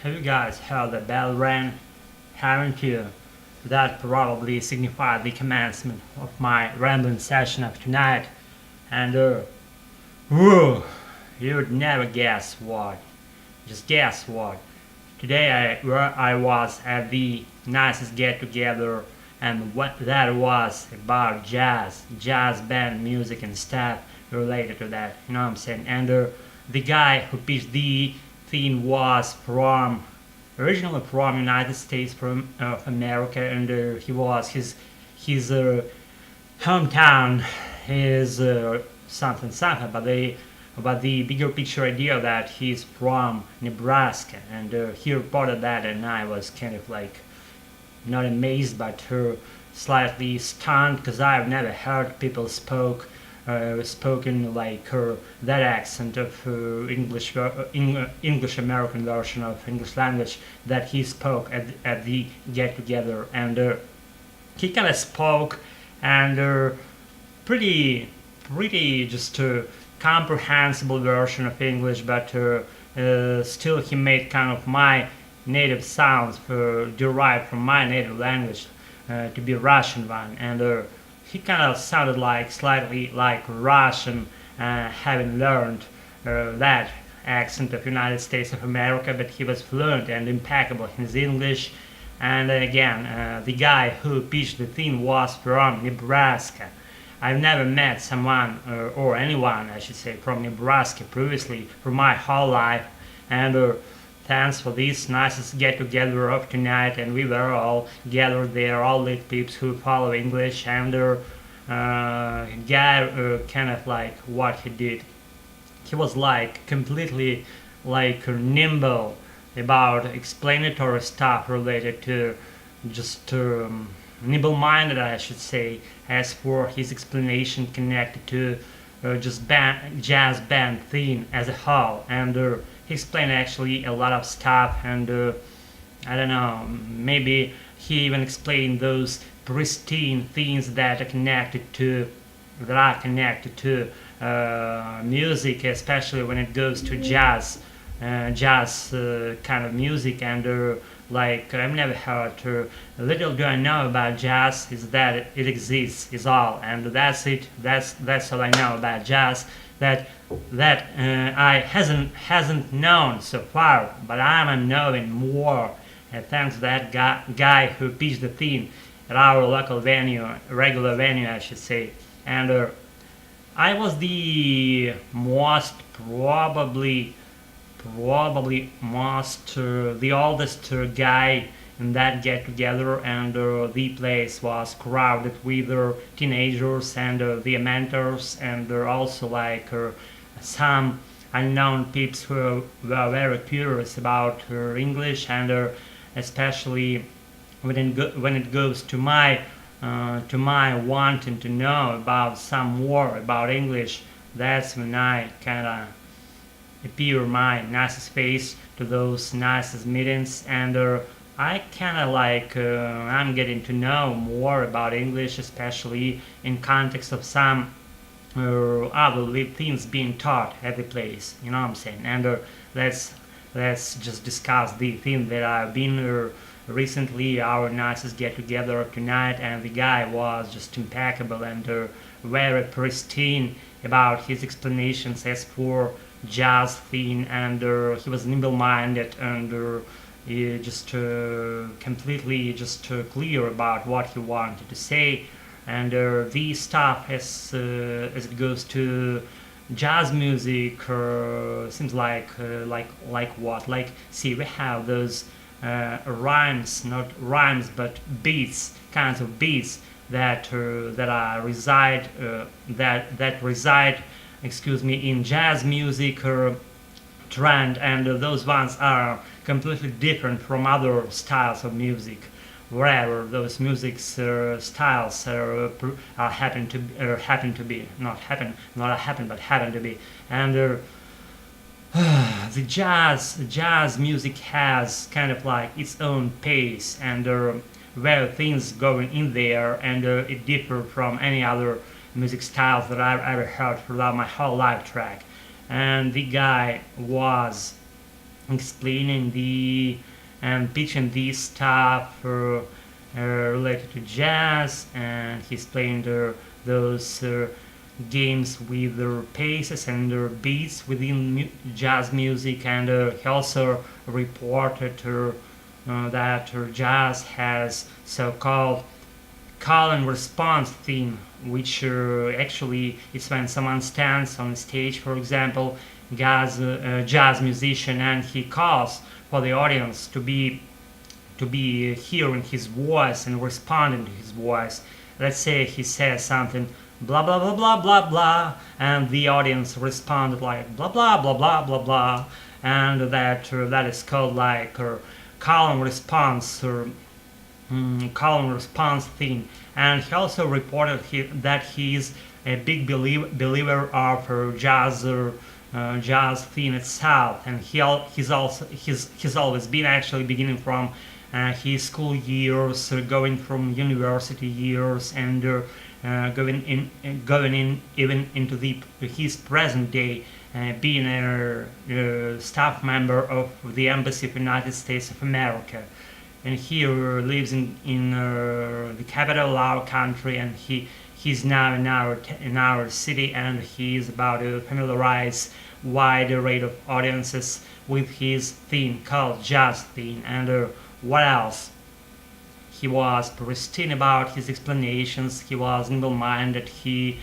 Have you guys heard the bell rang? Haven't you? That probably signified the commencement of my rambling session of tonight. And, whew, you'd never guess what. Just guess what. Today I was at the nicest get-together, and what that was about jazz band music and stuff related to that. You know what I'm saying? And the guy who pitched the theme was originally from United States from of America, and he was his hometown is something something, but the bigger picture idea that he's from Nebraska, and he reported that, and I was kind of like not amazed but slightly stunned because I've never heard people spoken like that accent of English American version of English language that he spoke at the get together, and he kind of spoke and pretty just comprehensible version of English, but still he made kind of my native sounds derived from my native language to be Russian one, and he kind of sounded like slightly like Russian, having learned that accent of United States of America, but he was fluent and impeccable in his English. And again, the guy who pitched the theme was from Nebraska. I've never met someone or anyone, I should say, from Nebraska previously for my whole life, and thanks for this nicest get-together of tonight, and we were all gathered there, all the peeps who follow English, and guy kind of like what he did. He was like completely like nimble about explanatory stuff related to just nimble-minded, I should say, as for his explanation connected to just jazz band theme as a whole, and he explained actually a lot of stuff, and I don't know, maybe he even explained those pristine things that are connected to music, especially when it goes to jazz kind of music, and like I've never heard. Little do I know about jazz is that it exists is all, and that's it. That's all I know about jazz. That I hasn't known so far, but I'm knowing more. Thanks to that guy who pitched the theme at our local venue, regular venue, I should say, and I was the most probably the oldest guy in that get together, and the place was crowded with teenagers and the mentors, and also like some unknown peeps who were very curious about English, and especially when it goes to my wanting to know about some more about English. That's when I kind of appear my nicest face to those nicest meetings, and I kind of like I'm getting to know more about English, especially in context of some other things being taught at the place. You know what I'm saying? And let's just discuss the thing that I've been recently our nicest get together tonight, and the guy was just impeccable and very pristine about his explanations as for jazz theme, and he was nimble-minded, and he just completely just clear about what he wanted to say, and the stuff as it goes to jazz music seems like what, like, see, we have those rhymes, not rhymes but beats, kinds of beats that reside excuse me, in jazz music trend, and those ones are completely different from other styles of music, wherever those music styles happen to be, and the jazz music has kind of like its own pace, and where things going in there, and it differs from any other music styles that I've ever heard throughout my whole life track. And the guy was explaining the and teaching this stuff related to jazz, and he's playing those games with the paces and the beats within jazz music, and he also reported that jazz has so-called call and response theme, which actually is when someone stands on the stage, for example, jazz musician, and he calls for the audience to be hearing his voice and responding to his voice. Let's say he says something blah blah blah blah blah blah, and the audience responded like blah blah blah blah blah blah, and that is called like call and response or call and response thing. And he also reported that he's a big believer of jazz theme itself, and he's always been actually beginning from his school years, going from university years, and going in even into his present day, being a staff member of the Embassy of the United States of America. And he lives in the capital of our country, and he's now in our city, and he is about to familiarize wide array of audiences with his theme called jazz theme. And what else? He was pristine about his explanations. He was nimble-minded. He's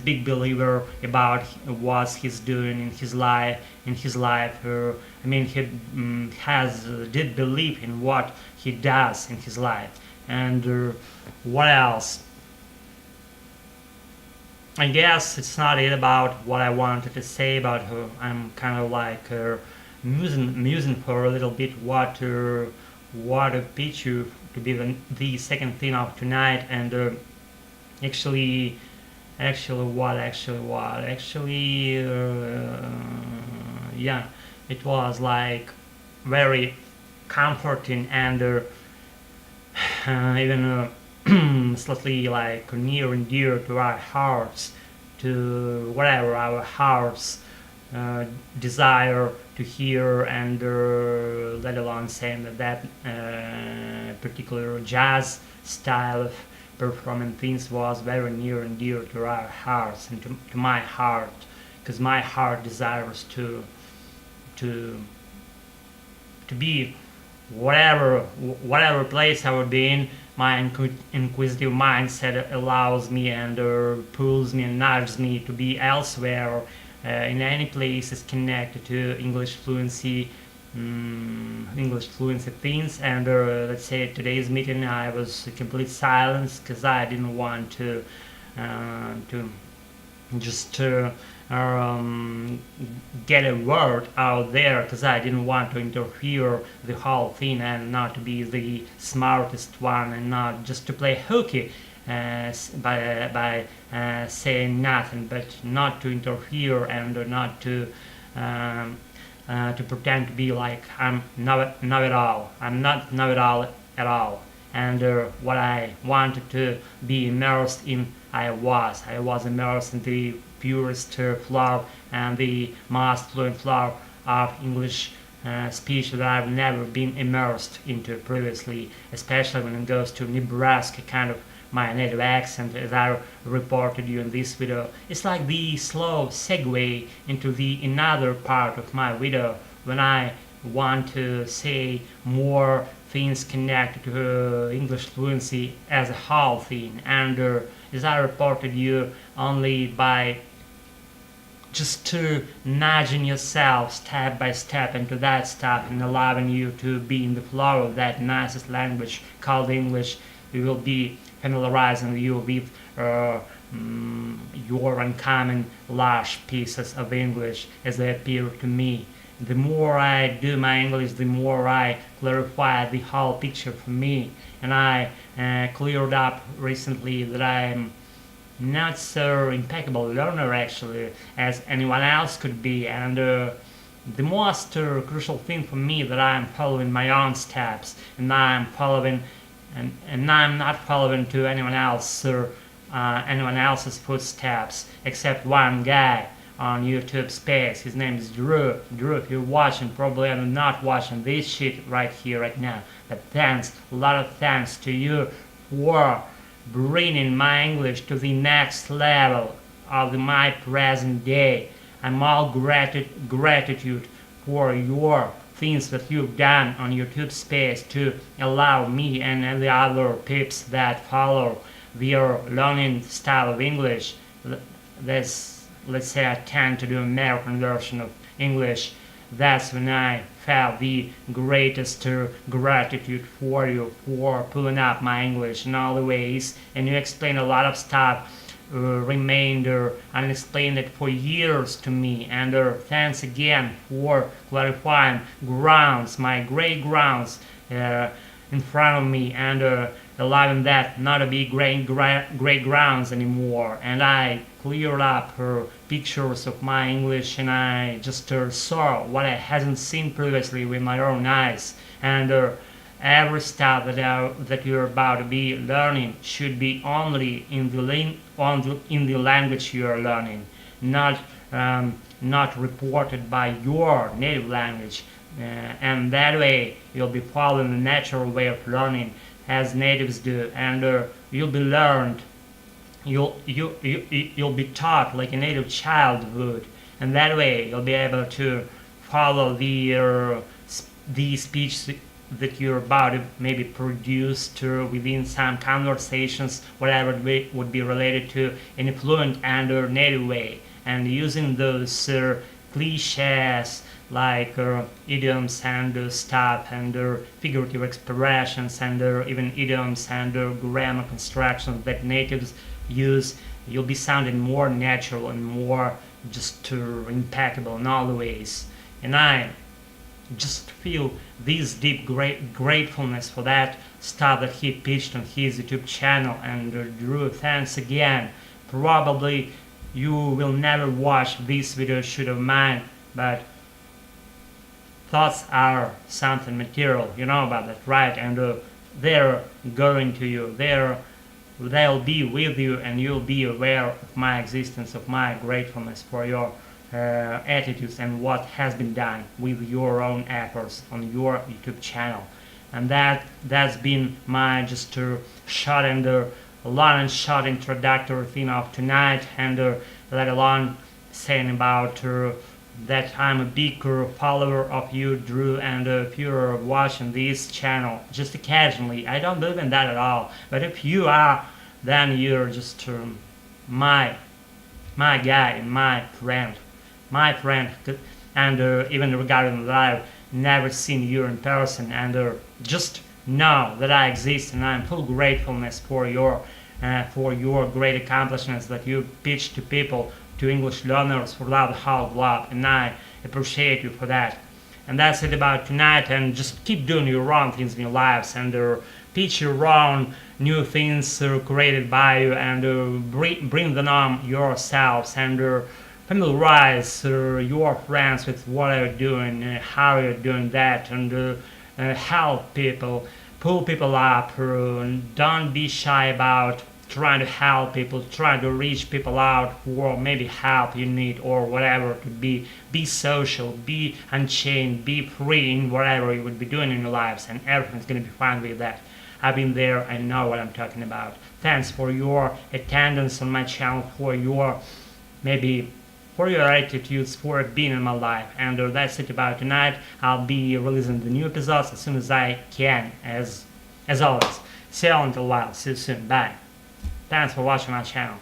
big believer about what he's doing in his life. I mean, he did believe in what he does in his life. And what else? I guess it's not it about what I wanted to say about her. I'm kind of like musing for a little bit what a picture to be the second thing of tonight. And actually yeah, it was like very comforting, and even slightly like near and dear to our hearts, to whatever our hearts desire to hear, and let alone saying that particular jazz style of performing things was very near and dear to our hearts and to my heart, because my heart desires to be whatever place I would be in. My inquisitive mindset allows me and pulls me and nudges me to be elsewhere, in any place is connected to English fluency things. And let's say today's meeting I was complete silence because I didn't want to just get a word out there, because I didn't want to interfere the whole thing and not to be the smartest one, and not just to play hooky by saying nothing, but not to interfere, and not to pretend to be like I'm know-it-all. I'm not know-it-all at all. And what I wanted to be immersed in, I was immersed in the purest flow and the most fluent flow of English speech that I've never been immersed into previously, especially when it goes to Nebraska, kind of my native accent, as I reported you in this video. It's like the slow segue into the another part of my video when I want to say more things connected to English fluency as a whole thing. And as I reported you only by just nudging yourself step by step into that stuff and allowing you to be in the flow of that nicest language called English, we will be familiarizing you with your uncommon large pieces of English as they appear to me. The more I do my English, the more I clarify the whole picture for me. And I cleared up recently that I'm not so impeccable learner actually as anyone else could be, and the most crucial thing for me that I'm following my own steps, and I'm following and I'm not following to anyone else or anyone else's footsteps except one guy on YouTube space. His name is Drew. Drew, if you're watching, probably I'm not watching this shit right here, right now. But thanks, a lot of thanks to you for bringing my English to the next level of my present day. I'm all gratitude for your things that you've done on YouTube space to allow me and the other peeps that follow their learning style of English. This, let's say I tend to do American version of English. That's when I felt the greatest gratitude for you for pulling up my English in all the ways, and you explain a lot of stuff remained unexplained for years to me, and thanks again for clarifying grounds, my great grounds in front of me, and allowing that not to be great grounds anymore. And I cleared up pictures of my English, and I just saw what I hadn't seen previously with my own eyes. And every stuff that you're about to be learning should be only in the language you are learning, not reported by your native language. And that way you'll be following the natural way of learning as natives do, and you'll be learned. You'll be taught like a native child would, and that way you'll be able to follow the speech that you're about to maybe produce within some conversations, whatever it would be related to in a fluent and native way, and using those cliches like idioms and stuff, and figurative expressions, and even idioms and grammar constructions that natives use. You'll be sounding more natural and more just impeccable in all the ways. And I just feel this deep gratefulness for that stuff that he pitched on his YouTube channel. And Drew, thanks again. Probably you will never watch this video shoot of mine, but thoughts are something material, you know about that, right? And they're going to you, they'll be with you, and you'll be aware of my existence, of my gratefulness for your attitudes and what has been done with your own efforts on your YouTube channel. And that's been my just short and long and short introductory theme of tonight, and let alone saying about that I'm a big follower of you, Drew, and if you're watching this channel just occasionally, I don't believe in that at all, but if you are, then you're just my guy, my friend, and even regarding that I've never seen you in person, and just know that I exist, and I'm full gratefulness for your great accomplishments that you pitch to people, to English learners throughout the whole globe, and I appreciate you for that. And that's it about tonight, and just keep doing your own things in your lives, and teach your own new things created by you, and bring them on yourselves, and familiarize your friends with what you're doing, how you're doing that, and help people, pull people up, and don't be shy about trying to help people, trying to reach people out for maybe help you need or whatever it could be. Be social, be unchained, be free in whatever you would be doing in your lives, and everything's going to be fine with that. I've been there, I know what I'm talking about. Thanks for your attendance on my channel, for your attitudes, for being in my life. And that's it about tonight. I'll be releasing the new episodes as soon as I can, as always. See you all until a while. See you soon. Bye. Thanks for watching my channel.